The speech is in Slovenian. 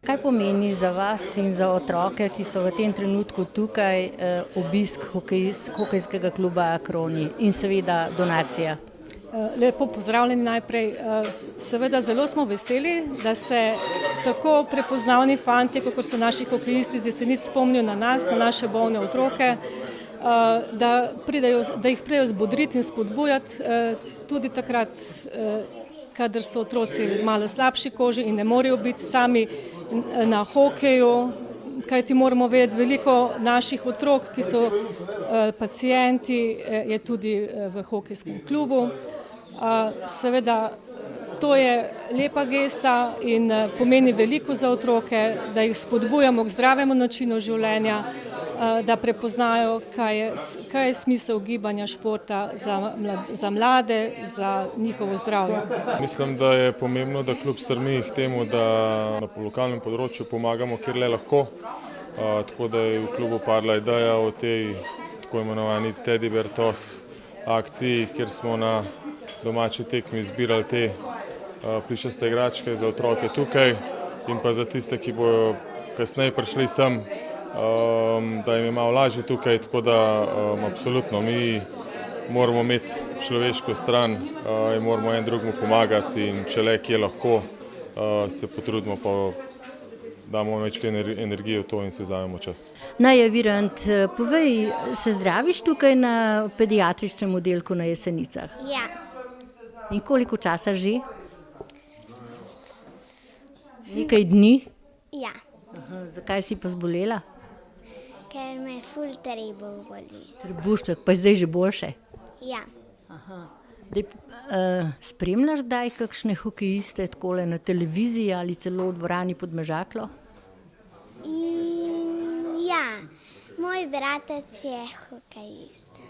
Kaj pomeni za vas in za otroke, ki so v tem trenutku tukaj, obisk hokejskega kluba Acroni in seveda donacija? Lepo pozdravljeni najprej. Seveda zelo smo veseli, da se tako prepoznavni fantje, kakor so naši hokejisti z Jesenic, spomnijo na nas, na naše bolne otroke, da jih pridejo zbodriti in spodbujati tudi takrat, kadar so otroci z malo slabši koži in ne morejo biti sami na hokeju, kajti moramo vedeti, veliko naših otrok, ki so pacienti, je tudi v hokejskem klubu. Seveda to je lepa gesta in pomeni veliko za otroke, da jih spodbujamo k zdravemu načinu življenja, da prepoznajo, kaj je smisel gibanja, športa za mlade, za njihovo zdravje. Mislim, da je pomembno, da klub stremi k temu, da na lokalnem področju pomagamo, kjer le lahko. Tako da je v klubu padla ideja o tej tako imenovani Teddy Bear Toss akciji, kjer smo na domači tekmi zbirali te plišaste igračke za otroke tukaj in pa za tiste, ki bojo kasneje prišli sem, da jim je malo lažje tukaj, tako da absolutno mi moramo imeti človeško stran in moramo en drugemu pomagati in če le kje lahko se potrudimo pa damo večkrat energijo v to in se vzamemo čas. Naja Virant, povej, se zdraviš tukaj na pediatričnem oddelku na Jesenicah? Ja. In koliko časa že? Nekaj dni? Ja, Zakaj si pa zbolela? ker me ful trebuh boli. Trebušček, pa je zdaj že boljše? Ja, Spremljaš kdaj kakšne hokejiste takole na televiziji ali celo v dvorani Podmežaklo? in ja, moj bratec je hokejist.